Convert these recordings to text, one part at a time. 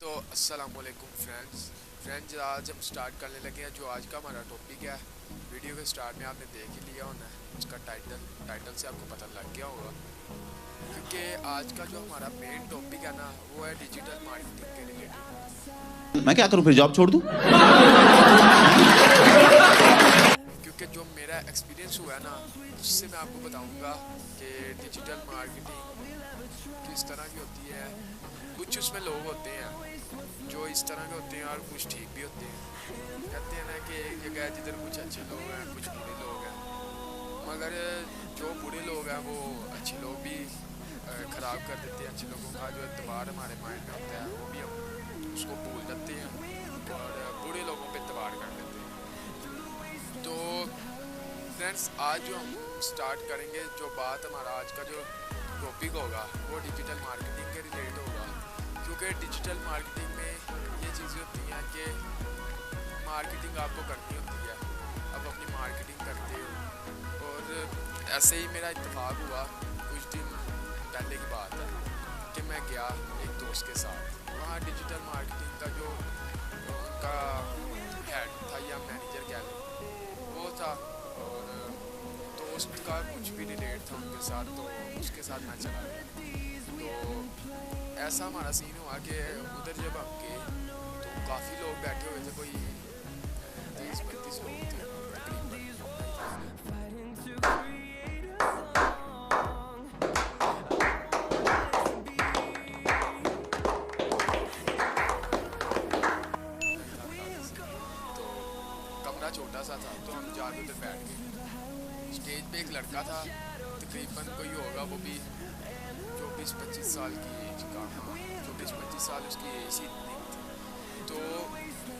तो अस्सलाम वालेकुम फ्रेंड्स, आज हम स्टार्ट करने लगे हैं। जो आज का हमारा टॉपिक है, वीडियो के स्टार्ट में आपने देख ही लिया होना है उसका टाइटल से आपको पता लग गया होगा। क्योंकि आज का जो हमारा मेन टॉपिक है ना, वो है डिजिटल मार्केटिंग के रिलेटेड। मैं क्या करूं फिर, जॉब छोड़ दूं? क्योंकि जो मेरा एक्सपीरियंस हुआ है ना, उससे मैं आपको बताऊंगा कि डिजिटल मार्केटिंग किस तरह की होती है। कुछ उसमें लोग होते हैं जो इस तरह के होते हैं और कुछ ठीक भी होते हैं। कहते हैं ना कि एक जगह है जिधर कुछ अच्छे लोग हैं, कुछ बुरे लोग हैं। मगर जो बुरे लोग हैं वो अच्छे लोग भी ख़राब कर देते हैं। अच्छे लोगों का जो एतबार हमारे माइंड में होता है वो भी हम उसको भूल जाते हैं और बुरे लोगों पे एतबार कर लेते हैं। तो फ्रेंड्स, आज जो हम स्टार्ट करेंगे, जो बात हमारा आज का जो टॉपिक होगा वो डिजिटल मार्केटिंग के रिलेटेड होगा। क्योंकि डिजिटल मार्केटिंग में ये चीज़ें होती हैं कि मार्केटिंग आपको करनी होती है, आप अपनी मार्केटिंग करते हो। और ऐसे ही मेरा इत्तेफाक हुआ, कुछ दिन पहले की बात है कि मैं गया एक दोस्त के साथ। वहाँ डिजिटल मार्केटिंग का जो उनका हेड था या मैनेजर कह लें, वो था। और दोस्त का कुछ भी रिलेट था उनके साथ, तो उसके साथ मैं चला गया। तो ऐसा हमारा सीन हुआ कि उधर जब हम गए तो काफ़ी लोग बैठे हुए थे, कोई 30-32 लोग थे तकरीबन। तो कमरा छोटा सा था, तो हम जाके उधर बैठ गए। स्टेज पे एक लड़का था, तकरीबन कोई होगा वो भी 24-25 साल की एज का। हाँ, 24-25 साल उसकी एज ही थी। तो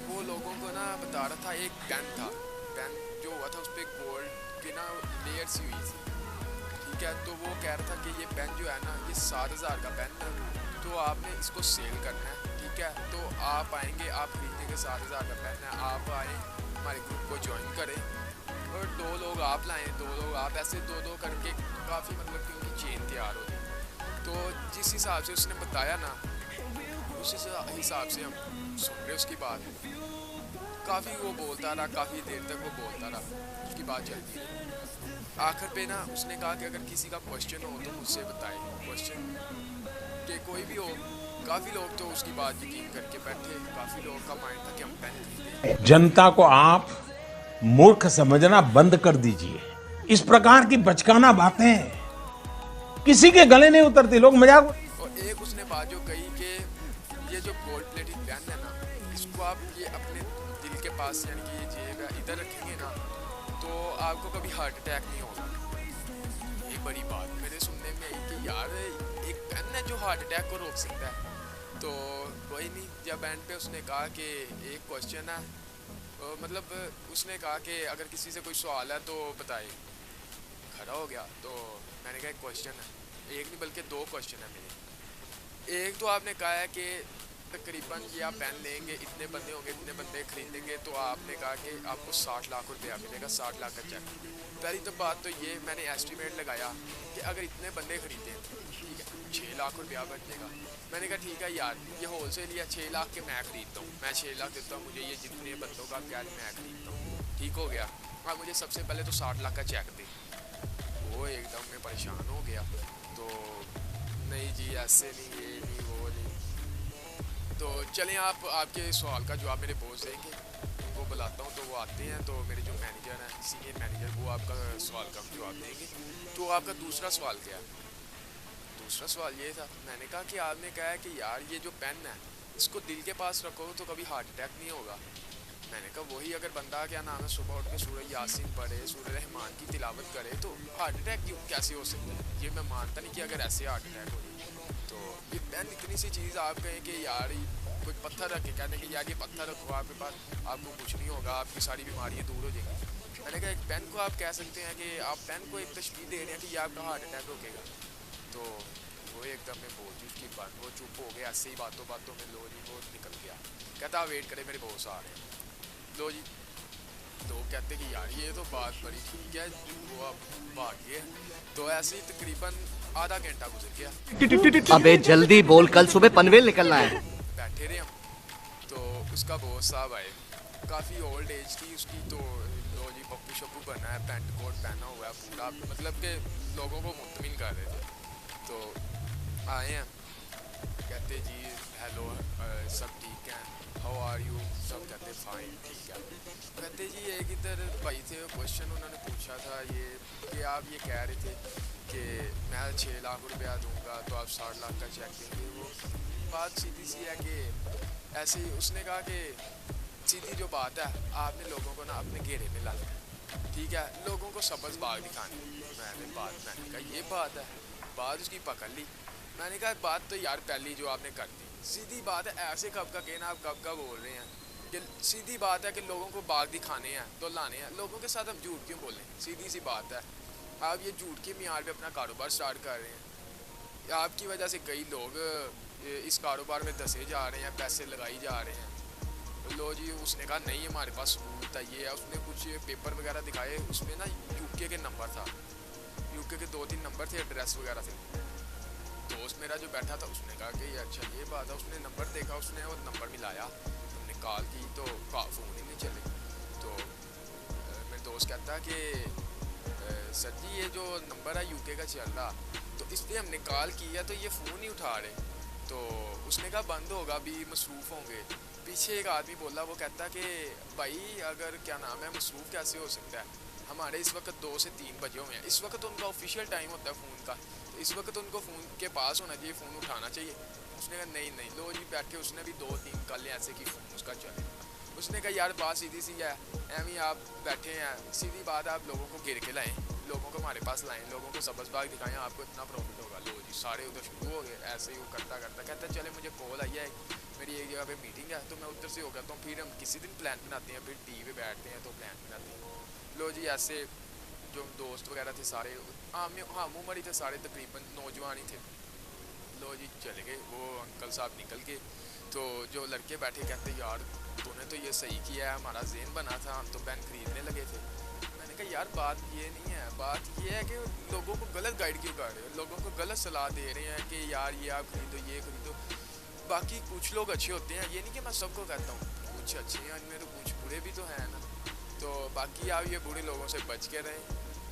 वो लोगों को ना बता रहा था, एक पेन था, पेन जो हुआ था उस पर गोल्ड की ना लेयर सी हुई थी, ठीक है। तो वो कह रहा था कि ये पेन जो है ना, ये 7,000 का पेन है, तो आपने इसको सेल करना है, ठीक है। तो आप आएंगे, आप खरीदेंगे, 7,000 का पेन है, आप आए हमारे ग्रुप को ज्वाइन करें और 2 लोग आप लाएँ, 2 लोग आप, ऐसे 2-2 करके काफ़ी मतलब कि उनकी चेन तैयार हो गई। तो जिस हिसाब से उसने बताया ना, उस हिसाब से हम सुन रहे उसकी बात। काफ़ी वो बोलता रहा, काफ़ी देर तक वो बोलता रहा, उसकी बात चलती रही। आखिर पे ना उसने कहा कि अगर किसी का क्वेश्चन हो तो मुझसे बताए, क्वेश्चन के कोई भी हो। काफ़ी लोग तो उसकी बात यकीन करके बैठे, काफ़ी लोगों का माइंड था कि हम पेन खरीदें। जनता को आप मूर्ख समझना बंद कर दीजिए। इस प्रकार की बचकाना बातें किसी के गले नहीं उतरती, लोग मजाक। और एक उसने बात जो कही कि ये जो गोल्ड प्लेटेड पेन है ना, इसको आप ये अपने दिल के पास, यानी कि ये जेब है, इधर रखेंगे ना, तो आपको कभी हार्ट अटैक नहीं होगा। ये बड़ी बात मेरे सुनने में आई कि यार एक पेन है जो हार्ट अटैक को रोक सकता है। तो कोई नहीं, जब एंड पे उसने कहा कि एक क्वेश्चन है, मतलब उसने कहा कि अगर किसी से कोई सवाल है तो बताए। खड़ा हो गया, तो मैंने कहा एक क्वेश्चन है, एक नहीं बल्कि 2 क्वेश्चन है मेरे। एक तो आपने कहा है कि तकरीबन ये आप पेन लेंगे, इतने बंदे होंगे, इतने बंदे खरीदेंगे, तो आपने कहा कि आपको 60 लाख रुपया मिलेगा, 60 लाख का चेक। पहली तो बात तो ये मैंने एस्टिमेट लगाया कि अगर इतने बंदे खरीदें, ठीक है, 6 लाख रुपया बचेगा। मैंने कहा ठीक है यार, ये होल सेल या 6 लाख के मैं खरीदता हूँ, मैं 6 लाख देता हूँ, मुझे ये जितने बंदों का क्या मैं खरीदता हूँ, ठीक हो गया। हाँ, मुझे सबसे पहले तो 60 लाख का चेक दे। वो एकदम में परेशान हो गया। तो नहीं जी, ऐसे नहीं, ये नहीं, वो नहीं। तो चलें, आप आपके सवाल का जवाब मेरे बॉस देंगे, उनको बुलाता हूँ। तो वो आते हैं, तो मेरे जो मैनेजर हैं, सीनियर मैनेजर, वो आपका सवाल का जवाब देंगे। तो आपका दूसरा सवाल क्या है? दूसरा सवाल ये था, मैंने कहा कि आपने कहा है कि यार ये जो पेन है इसको दिल के पास रखो तो कभी हार्ट अटैक नहीं होगा। मैंने कहा वही अगर बंदा, क्या नाम है, सुबह उठ के सूरज यासीन पढ़े, सूरज रहमान की तिलावत करे, तो हार्ट अटैक क्यों कैसे हो सकता है? ये मैं मानता नहीं कि अगर ऐसे हार्ट अटैक हो जाए। तो ये पेन इतनी सी चीज़, आप कहें कि यार कोई पत्थर रख के कहने कि यार ये पत्थर रखो आपके पास, आपको कुछ नहीं होगा, आपकी सारी बीमारियाँ दूर हो जाएंगी। मैंने कहा एक पेन को आप कह सकते हैं कि आप पेन को एक तशबीह दे रहे हैं कि ये आपका हार्ट अटैक रोकेगा। तो वो एकदम में बोल दी उसकी बात, वो चुप हो गया। ऐसे ही बातों बातों में लो जी वो निकल गया। कहता वेट करे, मेरे बॉस आ रहे हैं। लो जी, तो कहते कि यार ये तो बात बड़ी ठीक है, वो अब भाग गए। तो ऐसे ही तकरीबन आधा घंटा गुजर गया। अबे जल्दी बोल, कल सुबह पनवेल निकलना है। बैठे बैठे रहे हम, तो उसका बॉस साहब आए, काफ़ी ओल्ड एज थी उसकी, तो लो जी पप्पू शप्पू बना है, पैंट कोट पहना हुआ है पूरा, मतलब कि लोगों को मुतमिन कर रहे थे। तो आए हैं, कहते जी हेलो सब ठीक है, हाउ आर यू, सब कहते फाइन ठीक है। कहते जी एक इधर भाई थे, क्वेश्चन उन्होंने पूछा था ये कि आप ये कह रहे थे कि मैं 6 लाख रुपया दूंगा तो आप 60 लाख का चेक देंगे। वो बात सीधी सी है कि ऐसे ही उसने कहा कि सीधी जो बात है, आपने लोगों को ना अपने घेरे में ला लिया, ठीक है, लोगों को सबज बाग दिखानी। मैंने कहा ये बात है, बात उसकी पकड़ ली। मैंने कहा बात तो यार पहली जो आपने कर दी, सीधी बात है, ऐसे कब का कहना, आप कब का बोल रहे हैं कि सीधी बात है कि लोगों को बाग दिखाने हैं तो लाने हैं, लोगों के साथ हम झूठ क्यों बोलें, सीधी सी बात है। आप ये झूठ के मियार पे अपना कारोबार स्टार्ट कर रहे हैं, आपकी वजह से कई लोग इस कारोबार में धंसे जा रहे हैं, पैसे लगाई जा रहे हैं। लो जी उसने कहा नहीं हमारे पास सबूत है, ये है, उसने कुछ पेपर वगैरह दिखाए, उसमें ना यूके के नंबर था, यूके के 2-3 नंबर थे, एड्रेस वगैरह थे। दोस्त मेरा जो बैठा था उसने कहा कि अच्छा ये बात है, उसने नंबर देखा, उसने वो नंबर मिलाया, हमने कॉल की तो फ़ोन ही नहीं चले। तो मेरे दोस्त कहता कि सर जी ये जो नंबर है यूके का चल रहा, तो इसलिए हमने कॉल की है तो ये फ़ोन नहीं उठा रहे। तो उसने कहा बंद होगा, अभी मसरूफ़ होंगे। पीछे एक आदमी बोला, वो कहता कि भाई अगर क्या नाम है मसरूफ़ कैसे हो सकता है, हमारे इस वक्त 2 से 3 बजे हुए हैं, इस वक्त उनका ऑफिशियल टाइम होता है फ़ोन का, तो इस वक्त उनको फ़ोन के पास होना चाहिए, फ़ोन उठाना चाहिए। उसने कहा नहीं लो जी बैठ के, उसने भी 2-3 कल ऐसे की फ़ोन उसका चले। उसने कहा यार बात सीधी सी है, एवं आप बैठे हैं, सीधी बात है, आप लोगों को गिर के लाएँ, लोगों को हमारे पास लाएँ, लोगों को सबज बाग दिखाएँ, आपको इतना प्रॉफिट होगा। लो जी सारे उधर शुरू हो गए, ऐसे ही वो करता कहता चले मुझे कॉल आई है, मेरी एक जगह पे मीटिंग है, तो मैं उधर से हो गया, तो फिर हम किसी दिन प्लान बनाते हैं, फिर टी पे बैठते हैं तो प्लान बनाते हैं। लो जी ऐसे जो दोस्त वगैरह थे सारे हम उम्र ही थे, सारे तकरीबन नौजवान ही थे। लो जी चले गए, वो अंकल साहब निकल गए, तो जो लड़के बैठे कहते यार तूने तो ये सही किया है, हमारा ज़हन बना था, हम तो पेन खरीदने लगे थे। मैंने कहा यार बात ये नहीं है, बात ये है कि लोगों को गलत गाइड क्यों कर रहे हो, लोगों को गलत सलाह दे रहे हैं कि यार ये आप खरीदो ये खरीदो। बाकी कुछ लोग अच्छे होते हैं, ये नहीं कि मैं सबको कहता हूँ, कुछ अच्छे हैं इनमें तो कुछ बुरे भी तो हैं ना। तो बाकी आप ये बुरे लोगों से बच के रहें,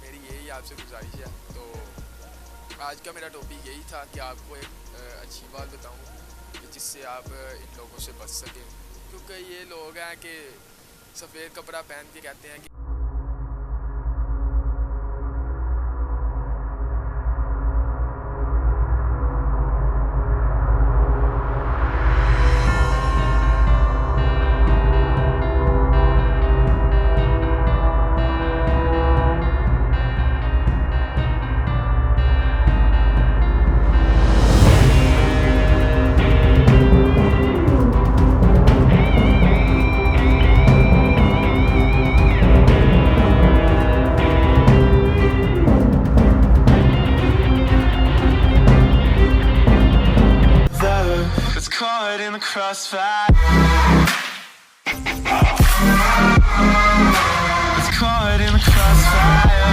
मेरी यही आपसे गुजारिश है। तो आज का मेरा टॉपिक यही था कि आपको एक अच्छी बात बताऊं जिससे आप इन लोगों से बच सकें, क्योंकि ये लोग हैं कि सफ़ेद कपड़ा पहन के कहते हैं कि caught in the crossfire. It's caught in the crossfire.